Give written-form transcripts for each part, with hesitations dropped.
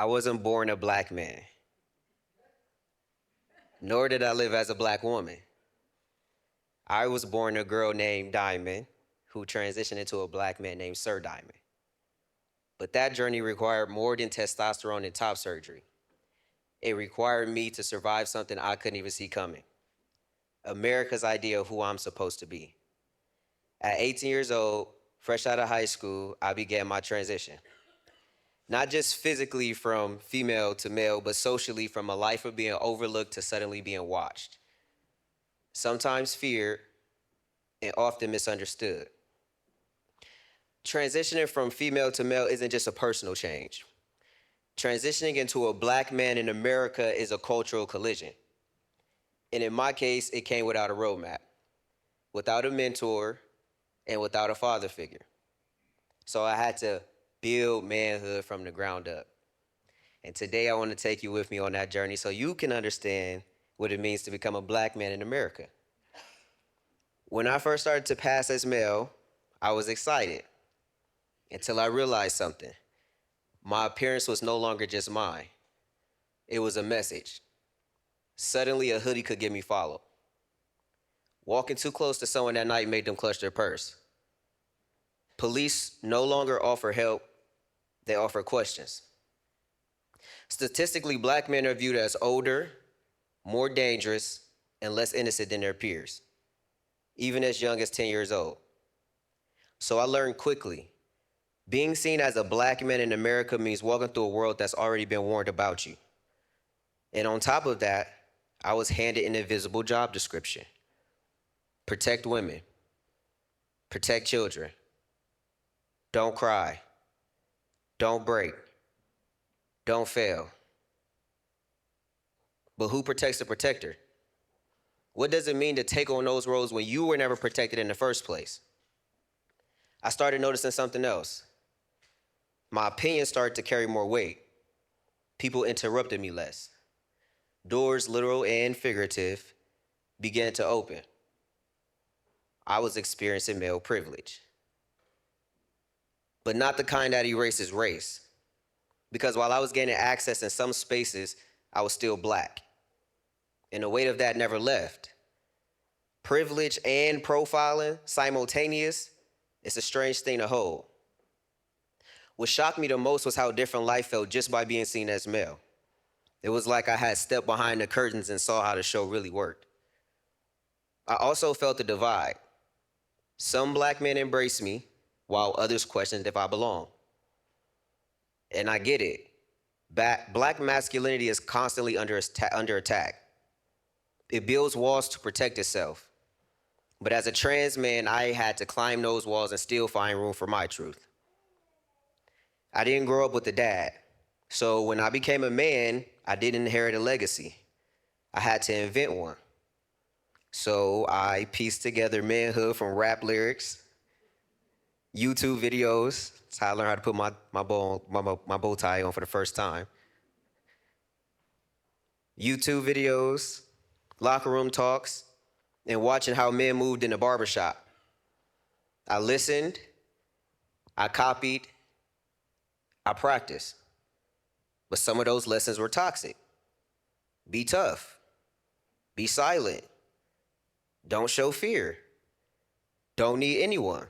I wasn't born a black man, nor did I live as a black woman. I was born a girl named Diamond, who transitioned into a black man named SirDiamond. But that journey required more than testosterone and top surgery. It required me to survive something I couldn't even see coming. America's idea of who I'm supposed to be. At 18 years old, fresh out of high school, I began my transition. Not just physically from female to male, but socially from a life of being overlooked to suddenly being watched. Sometimes feared and often misunderstood. Transitioning from female to male isn't just a personal change. Transitioning into a black man in America is a cultural collision. And in my case, it came without a roadmap, without a mentor, and without a father figure. So I had to build manhood from the ground up. And today I want to take you with me on that journey so you can understand what it means to become a black man in America. When I first started to pass as male, I was excited until I realized something. My appearance was no longer just mine. It was a message. Suddenly a hoodie could get me followed. Walking too close to someone that night made them clutch their purse. Police no longer offer help, they offer questions. Statistically, black men are viewed as older, more dangerous, and less innocent than their peers, even as young as 10 years old. So I learned quickly, being seen as a black man in America means walking through a world that's already been warned about you. And on top of that, I was handed an invisible job description. Protect women, protect children, don't cry, don't break, don't fail. But who protects the protector? What does it mean to take on those roles when you were never protected in the first place? I started noticing something else. My opinion started to carry more weight. People interrupted me less. Doors, literal and figurative, began to open. I was experiencing male privilege. But not the kind that erases race. Because while I was gaining access in some spaces, I was still black. And the weight of that never left. Privilege and profiling, simultaneous, it's a strange thing to hold. What shocked me the most was how different life felt just by being seen as male. It was like I had stepped behind the curtains and saw how the show really worked. I also felt the divide. Some black men embraced me, while others questioned if I belonged. And I get it. Black masculinity is constantly under attack. It builds walls to protect itself. But as a trans man, I had to climb those walls and still find room for my truth. I didn't grow up with a dad. So when I became a man, I didn't inherit a legacy. I had to invent one. So I pieced together manhood from rap lyrics, YouTube videos. That's how I learned how to put my bow tie on for the first time. YouTube videos, locker room talks, and watching how men moved in the barbershop. I listened, I copied, I practiced. But some of those lessons were toxic. Be tough. Be silent. Don't show fear. Don't need anyone.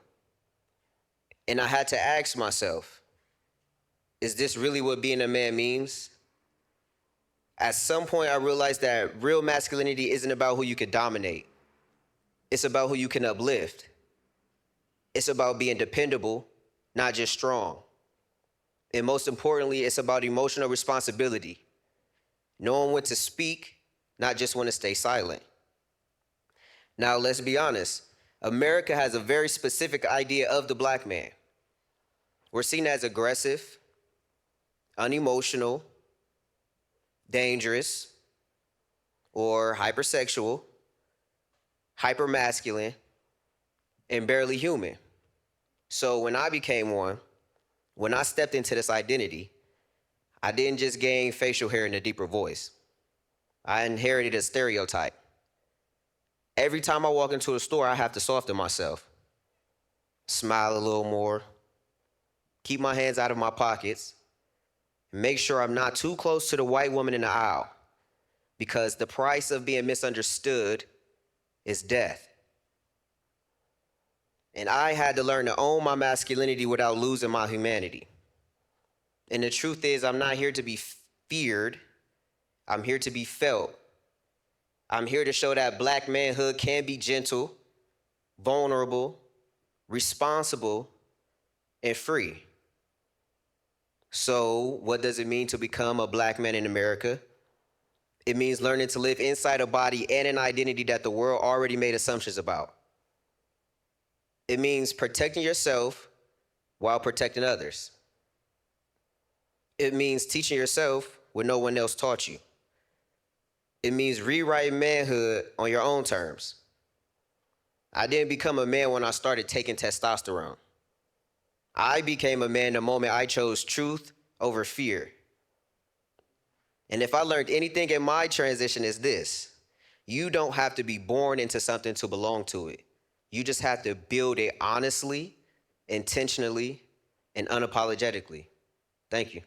And I had to ask myself, is this really what being a man means? At some point, I realized that real masculinity isn't about who you can dominate. It's about who you can uplift. It's about being dependable, not just strong. And most importantly, it's about emotional responsibility. Knowing when to speak, not just when to stay silent. Now, let's be honest. America has a very specific idea of the black man. We're seen as aggressive, unemotional, dangerous, or hypersexual, hypermasculine, and barely human. So when I became one, when I stepped into this identity, I didn't just gain facial hair and a deeper voice. I inherited a stereotype. Every time I walk into a store, I have to soften myself. Smile a little more. Keep my hands out of my pockets. Make sure I'm not too close to the white woman in the aisle, because the price of being misunderstood is death. And I had to learn to own my masculinity without losing my humanity. And the truth is, I'm not here to be feared. I'm here to be felt. I'm here to show that black manhood can be gentle, vulnerable, responsible, and free. So, what does it mean to become a black man in America? It means learning to live inside a body and an identity that the world already made assumptions about. It means protecting yourself while protecting others. It means teaching yourself what no one else taught you. It means rewriting manhood on your own terms. I didn't become a man when I started taking testosterone. I became a man the moment I chose truth over fear. And if I learned anything in my transition, is this: you don't have to be born into something to belong to it. You just have to build it honestly, intentionally, and unapologetically. Thank you.